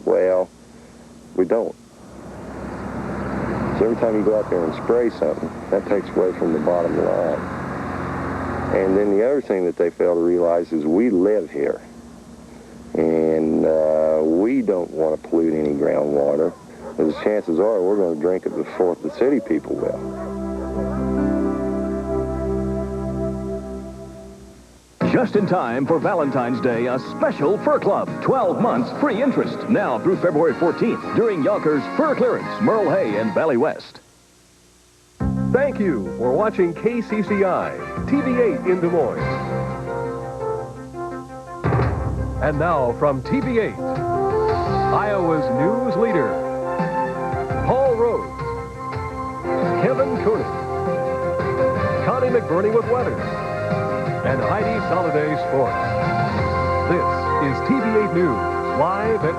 Well, we don't. So every time you go out there and spray something, that takes away from the bottom line. And then the other thing that they fail to realize is we live here. And we don't want to pollute any groundwater. Because chances are we're going to drink it before the city people will. Just in time for Valentine's Day, a special Fur Club. 12 months free interest. Now through February 14th during Yonkers Fur Clearance, Merle Hay and Valley West. Thank you for watching KCCI TV8 in Des Moines. And now from TV8, Iowa's news leader, Paul Rhodes, Kevin Koenig, Connie McBurney with weather, and Heidi Soliday Sports. This is TV8 News, live at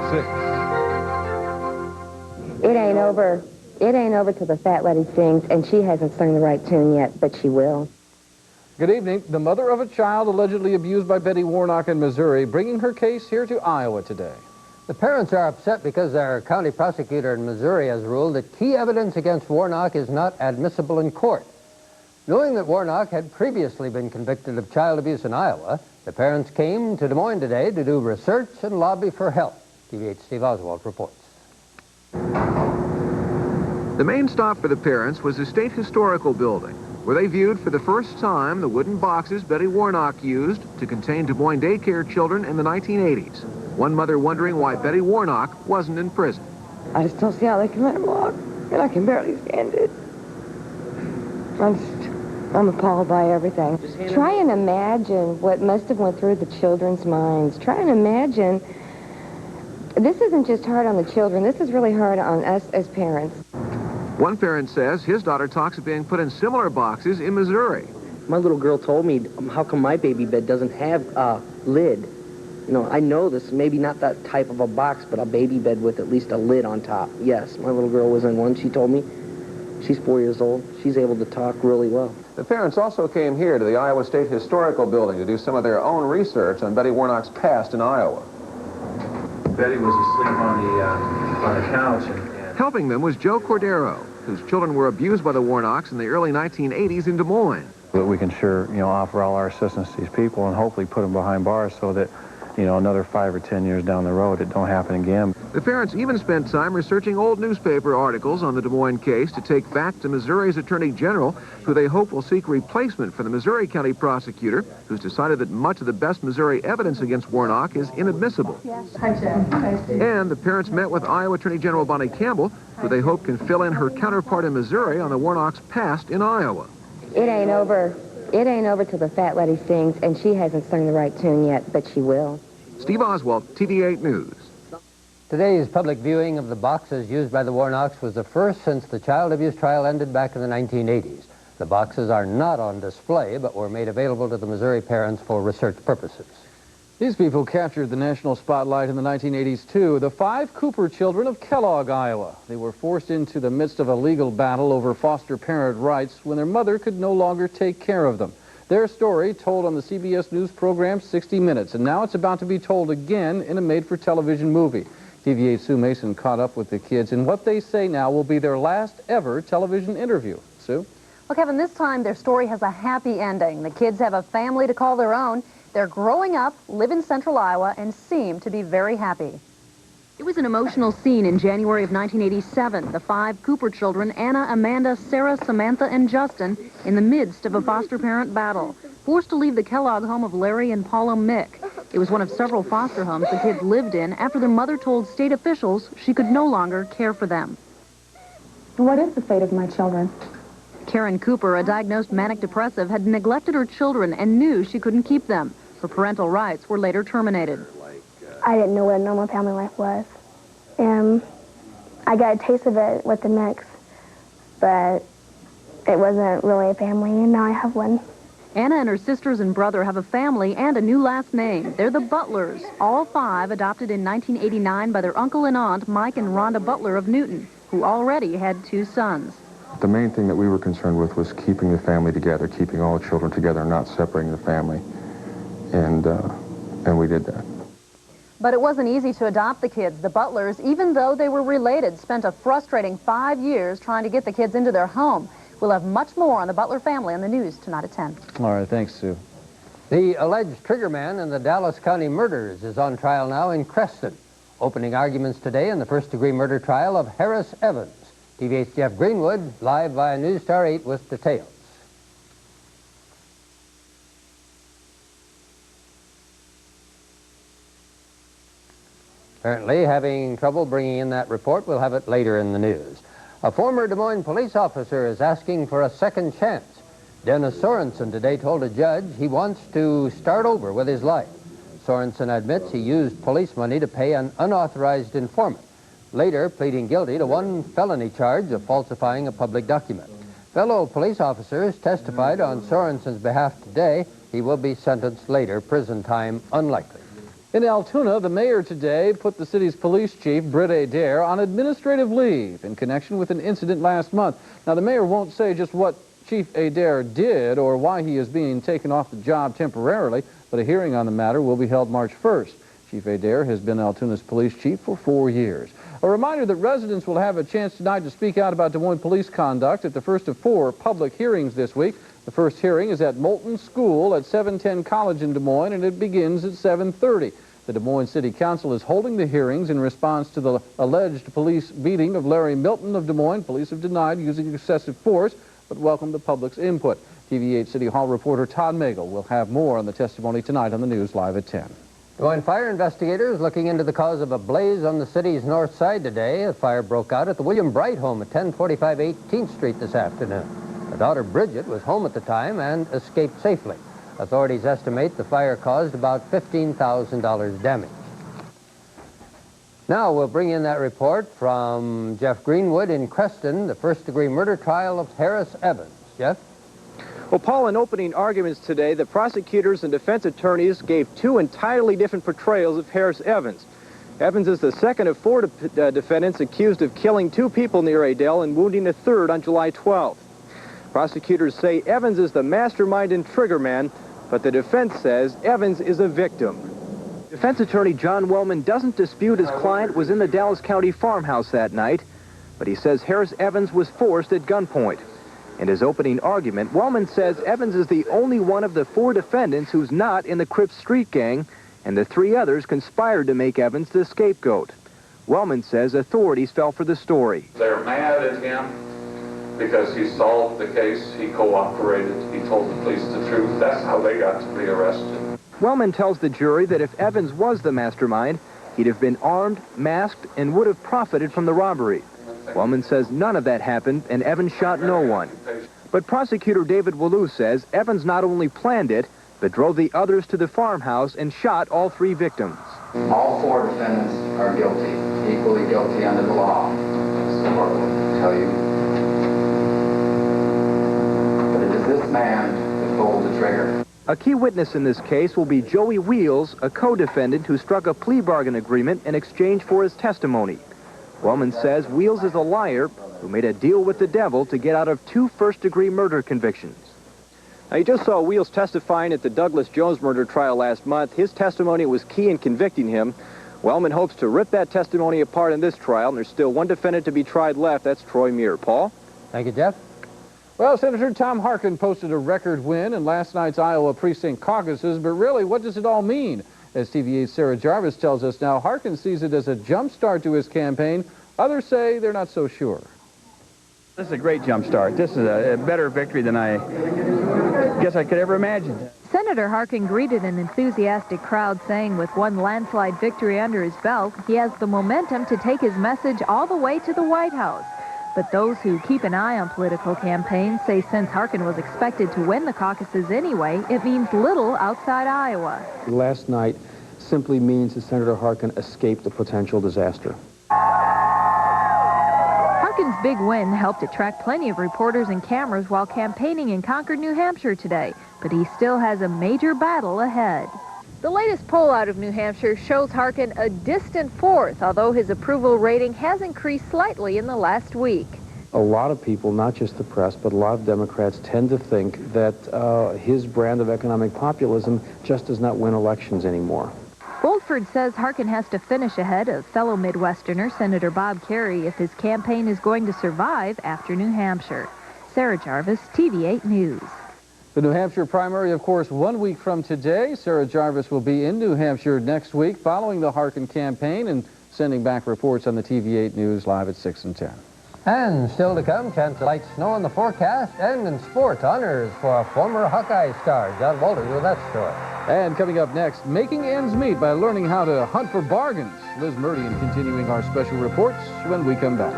6. It ain't over. It ain't over till the fat lady sings, and she hasn't sung the right tune yet, but she will. Good evening. The mother of a child allegedly abused by Betty Warnock in Missouri, bringing her case here to Iowa today. The parents are upset because their county prosecutor in Missouri has ruled that key evidence against Warnock is not admissible in court. Knowing that Warnock had previously been convicted of child abuse in Iowa, the parents came to Des Moines today to do research and lobby for help. TV8's Steve Oswald reports. The main stop for the parents was the State Historical Building, where they viewed for the first time the wooden boxes Betty Warnock used to contain Des Moines daycare children in the 1980s. One mother wondering why Betty Warnock wasn't in prison. I just don't see how they can let her walk, and I can barely stand it. I'm appalled by everything. Try and imagine what must have went through the children's minds. Try and imagine. This isn't just hard on the children. This is really hard on us as parents. One parent says his daughter talks of being put in similar boxes in Missouri. My little girl told me, how come my baby bed doesn't have a lid? You know, I know this, maybe not that type of a box, but a baby bed with at least a lid on top. Yes, my little girl was in one. She told me. She's 4 years old. She's able to talk really well. The parents also came here to the Iowa State Historical Building to do some of their own research on Betty Warnock's past in Iowa. Betty was asleep on the couch. And Helping them was Joe Cordero, whose children were abused by the Warnocks in the early 1980s in Des Moines. That we can sure, offer all our assistance to these people and hopefully put them behind bars so that, another 5 or 10 years down the road, it don't happen again. The parents even spent time researching old newspaper articles on the Des Moines case to take back to Missouri's Attorney General, who they hope will seek replacement for the Missouri County prosecutor, who's decided that much of the best Missouri evidence against Warnock is inadmissible. And the parents met with Iowa Attorney General Bonnie Campbell, who they hope can fill in her counterpart in Missouri on the Warnock's past in Iowa. It ain't over. It ain't over till the fat lady sings, and she hasn't sung the right tune yet, but she will. Steve Oswald, TV8 News. Today's public viewing of the boxes used by the Warnocks was the first since the child abuse trial ended back in the 1980s. The boxes are not on display, but were made available to the Missouri parents for research purposes. These people captured the national spotlight in the 1980s, too. The 5 Cooper children of Kellogg, Iowa. They were forced into the midst of a legal battle over foster parent rights when their mother could no longer take care of them. Their story told on the CBS News program 60 Minutes, and now it's about to be told again in a made-for-television movie. TV8's Sue Mason caught up with the kids in what they say now will be their last ever television interview. Sue? Well, Kevin, this time their story has a happy ending. The kids have a family to call their own. They're growing up, live in central Iowa, and seem to be very happy. It was an emotional scene in January of 1987. The 5 Cooper children, Anna, Amanda, Sarah, Samantha, and Justin, in the midst of a foster parent battle, forced to leave the Kellogg home of Larry and Paula Mick. It was one of several foster homes the kids lived in after their mother told state officials she could no longer care for them. What is the fate of my children? Karen Cooper, a diagnosed manic depressive, had neglected her children and knew she couldn't keep them. Her parental rights were later terminated. I didn't know what a normal family life was. And I got a taste of it with the Micks, but it wasn't really a family, and now I have one. Anna and her sisters and brother have a family and a new last name. They're the Butlers, all 5 adopted in 1989 by their uncle and aunt, Mike and Rhonda Butler of Newton, who already had 2 sons. The main thing that we were concerned with was keeping the family together, keeping all the children together, and not separating the family. And we did that. But it wasn't easy to adopt the kids. The Butlers, even though they were related, spent a frustrating 5 years trying to get the kids into their home. We'll have much more on the Butler family on the news tonight at 10. All right, thanks, Sue. The alleged triggerman in the Dallas County murders is on trial now in Creston. Opening arguments today in the first-degree murder trial of Harris Evans. TV8's Jeff Greenwood, live via News Star 8 with details. Apparently having trouble bringing in that report. We'll have it later in the news. A former Des Moines police officer is asking for a second chance. Dennis Sorensen today told a judge he wants to start over with his life. Sorensen admits he used police money to pay an unauthorized informant, later pleading guilty to one felony charge of falsifying a public document. Fellow police officers testified on Sorensen's behalf today. He will be sentenced later. Prison time unlikely. In Altoona, the mayor today put the city's police chief, Britt Adair, on administrative leave in connection with an incident last month. Now, the mayor won't say just what Chief Adair did or why he is being taken off the job temporarily, but a hearing on the matter will be held March 1st. Chief Adair has been Altoona's police chief for 4 years. A reminder that residents will have a chance tonight to speak out about Des Moines police conduct at the first of 4 public hearings this week. The first hearing is at Moulton School at 710 College in Des Moines, and it begins at 7:30. The Des Moines City Council is holding the hearings in response to the alleged police beating of Larry Milton of Des Moines. Police have denied using excessive force, but welcome the public's input. TV8 City Hall reporter Todd Magel will have more on the testimony tonight on the news live at 10. Des Moines fire investigators looking into the cause of a blaze on the city's north side today. A fire broke out at the William Bright home at 1045 18th Street this afternoon. The daughter Bridget was home at the time and escaped safely. Authorities estimate the fire caused about $15,000 damage. Now we'll bring in that report from Jeff Greenwood in Creston, the first-degree murder trial of Harris Evans. Jeff? Well, Paul, in opening arguments today, the prosecutors and defense attorneys gave 2 entirely different portrayals of Harris Evans. Evans is the second of 4 defendants accused of killing 2 people near Adel and wounding a third on July 12th. Prosecutors say Evans is the mastermind and triggerman, but the defense says Evans is a victim. Defense attorney John Wellman doesn't dispute his client was in the Dallas County farmhouse that night, but he says Harris Evans was forced at gunpoint. In his opening argument, Wellman says Evans is the only one of the 4 defendants who's not in the Crips street gang, and the 3 others conspired to make Evans the scapegoat. Wellman says authorities fell for the story. They're mad at him because he solved the case, he cooperated, he told the police the truth. That's how they got to be arrested. Wellman tells the jury that if Evans was the mastermind, he'd have been armed, masked, and would have profited from the robbery. Wellman says none of that happened, and Evans shot no one. But prosecutor David Wallou says Evans not only planned it, but drove the others to the farmhouse and shot all 3 victims. All 4 defendants are guilty, equally guilty under the law. As the court will tell you. But it is this man that pulled the trigger. A key witness in this case will be Joey Wheels, a co-defendant who struck a plea bargain agreement in exchange for his testimony. Wellman says Wheels is a liar who made a deal with the devil to get out of 2 first-degree murder convictions. Now, you just saw Wheels testifying at the Douglas Jones murder trial last month. His testimony was key in convicting him. Wellman hopes to rip that testimony apart in this trial, and there's still 1 defendant to be tried left. That's Troy Muir. Paul? Thank you, Jeff. Well, Senator Tom Harkin posted a record win in last night's Iowa precinct caucuses, but really, what does it all mean? As TV8's Sarah Jarvis tells us now, Harkin sees it as a jump start to his campaign. Others say they're not so sure. This is a great jump start. This is a better victory than I guess I could ever imagine. Senator Harkin greeted an enthusiastic crowd, saying with 1 landslide victory under his belt, he has the momentum to take his message all the way to the White House. But those who keep an eye on political campaigns say since Harkin was expected to win the caucuses anyway, it means little outside Iowa. Last night simply means that Senator Harkin escaped a potential disaster. Harkin's big win helped attract plenty of reporters and cameras while campaigning in Concord, New Hampshire today, but he still has a major battle ahead. The latest poll out of New Hampshire shows Harkin a distant 4th, although his approval rating has increased slightly in the last week. A lot of people, not just the press, but a lot of Democrats tend to think that his brand of economic populism just does not win elections anymore. Goldford says Harkin has to finish ahead of fellow Midwesterner Senator Bob Kerrey if his campaign is going to survive after New Hampshire. Sarah Jarvis, TV8 News. The New Hampshire primary, of course, 1 week from today. Sarah Jarvis will be in New Hampshire next week following the Harkin campaign and sending back reports on the TV8 News live at 6 and 10. And still to come, chance of light snow in the forecast, and in sports, honors for a former Hawkeye star. John Walters with that story. And coming up next, making ends meet by learning how to hunt for bargains. Liz Meridian continuing our special reports when we come back.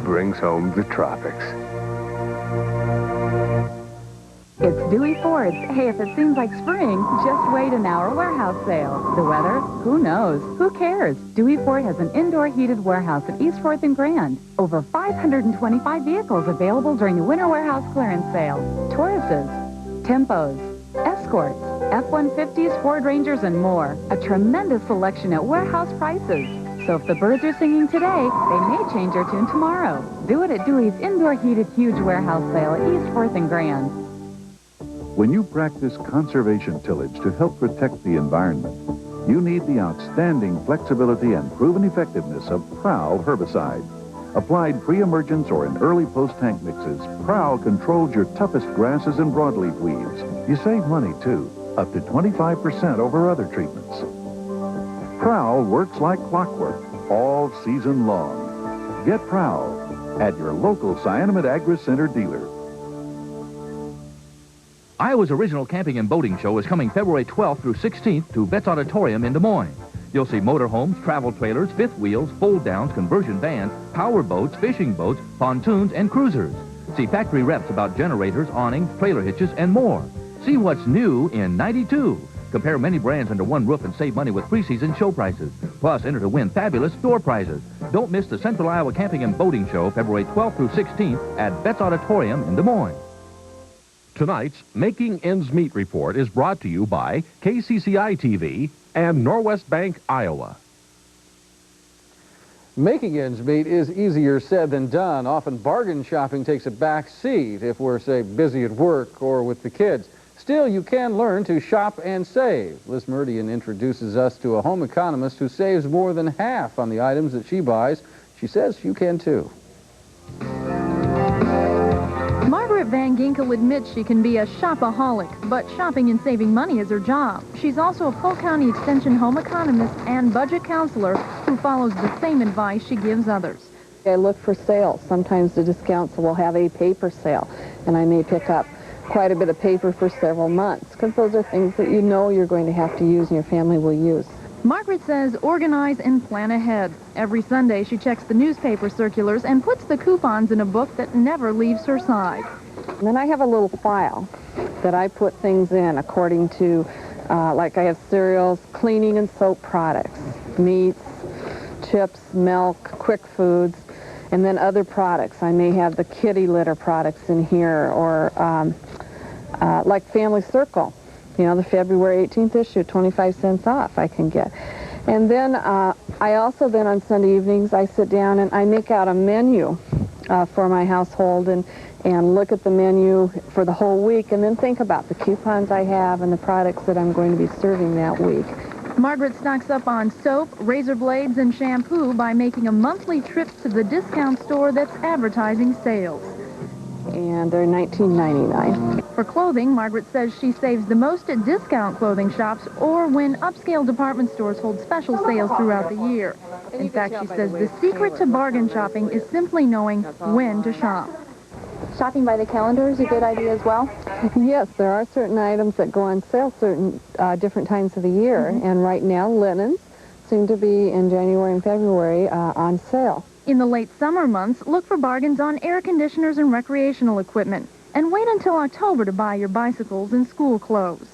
Brings home the tropics. It's Dewey Ford's. Hey, if it seems like spring, just wait an hour warehouse sale. The weather? Who knows? Who cares? Dewey Ford has an indoor heated warehouse at East 4th and Grand. Over 525 vehicles available during the winter warehouse clearance sale. Tauruses, Tempos, Escorts, F-150s, Ford Rangers, and more. A tremendous selection at warehouse prices. So if the birds are singing today, they may change their tune tomorrow. Do it at Dewey's indoor heated huge warehouse sale at East 4th and Grand. When you practice conservation tillage to help protect the environment, you need the outstanding flexibility and proven effectiveness of Prowl herbicide. Applied pre-emergence or in early post-tank mixes, Prowl controls your toughest grasses and broadleaf weeds. You save money, too, up to 25% over other treatments. Prowl works like clockwork all season long. Get Prowl at your local Cyanamid Agri-Center dealer. Iowa's original camping and boating show is coming February 12th through 16th to Betts Auditorium in Des Moines. You'll see motorhomes, travel trailers, fifth wheels, fold-downs, conversion vans, power boats, fishing boats, pontoons, and cruisers. See factory reps about generators, awnings, trailer hitches, and more. See what's new in 92. Compare many brands under one roof and save money with preseason show prices. Plus, enter to win fabulous store prizes. Don't miss the Central Iowa Camping and Boating Show February 12th through 16th at Betts Auditorium in Des Moines. Tonight's Making Ends Meet report is brought to you by KCCI TV and Norwest Bank, Iowa. Making ends meet is easier said than done. Often bargain shopping takes a back seat if we're, say, busy at work or with the kids. Still, you can learn to shop and save. Liz Meridian introduces us to a home economist who saves more than half on the items that she buys. She says you can too. Margaret Van Ginkel admits she can be a shopaholic, but shopping and saving money is her job. She's also a Polk County Extension home economist and budget counselor who follows the same advice she gives others. I look for sales. Sometimes the discounts will have a paper sale, and I may pick up quite a bit of paper for several months, because those are things that you know you're going to have to use and your family will use. Margaret says organize and plan ahead. Every Sunday she checks the newspaper circulars and puts the coupons in a book that never leaves her side. And then I have a little file that I put things in according to, like I have cereals, cleaning and soap products, meats, chips, milk, quick foods, and then other products. I may have the kitty litter products in here, or like Family Circle. You know, the February 18th issue, 25 cents off I can get. And then I also then on Sunday evenings I sit down and I make out a menu for my household and look at the menu for the whole week and then think about the coupons I have and the products that I'm going to be serving that week. Margaret stocks up on soap, razor blades, and shampoo by making a monthly trip to the discount store that's advertising sales. And they're $19.99. For clothing, Margaret says she saves the most at discount clothing shops or when upscale department stores hold special sales throughout the year. In fact, she says the secret to bargain shopping is simply knowing when to shop. Shopping by the calendar is a good idea as well? Yes, there are certain items that go on sale certain different times of the year. And right now, linens seem to be in January and February on sale. In the late summer months, look for bargains on air conditioners and recreational equipment. And wait until October to buy your bicycles and school clothes.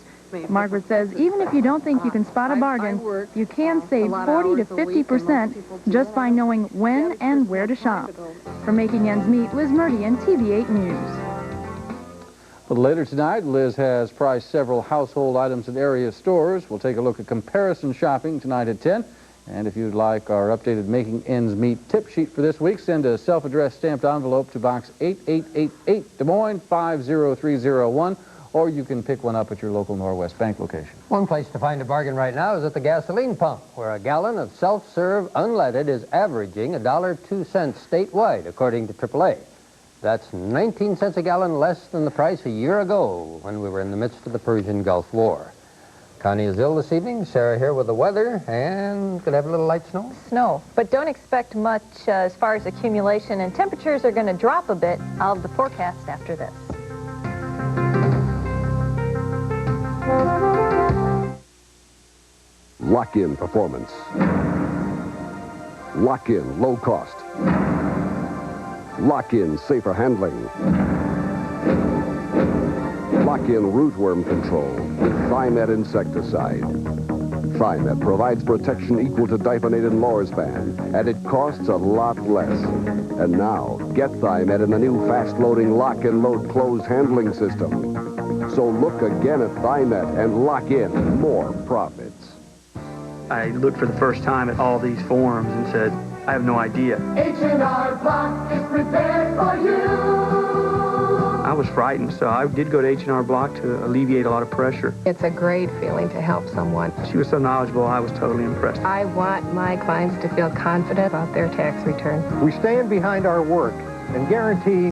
Margaret says even if you don't think you can spot a bargain, you can save 40 to 50% just by knowing when and where to shop. For Making Ends Meet, Liz Murdian, TV8 News. A little later tonight, Liz has priced several household items at area stores. We'll take a look at comparison shopping tonight at 10. And if you'd like our updated Making Ends Meet tip sheet for this week, send a self-addressed stamped envelope to Box 8888, Des Moines 50301, or you can pick one up at your local Norwest Bank location. One place to find a bargain right now is at the gasoline pump, where a gallon of self-serve unleaded is averaging $1.02 statewide, according to AAA. That's 19 cents a gallon less than the price a year ago when we were in the midst of the Persian Gulf War. Connie is ill this evening. Sarah here with the weather, and could have a little light snow. Snow, but don't expect much as far as accumulation, and temperatures are going to drop a bit. I'll have the forecast after this. Lock in performance. Lock in low cost. Lock in safer handling. Lock in rootworm control with Thimet insecticide. Thimet provides protection equal to diphonated Lorsban, and it costs a lot less. And now, get Thimet in the new fast-loading lock and load closed handling system. So look again at Thimet and lock in more profits. I looked for the first time at all these forms and said, I have no idea. H&R Block is prepared for you. I was frightened, so I did go to H&R Block to alleviate a lot of pressure. It's a great feeling to help someone. She was so knowledgeable, I was totally impressed. I want my clients to feel confident about their tax return. We stand behind our work and guarantee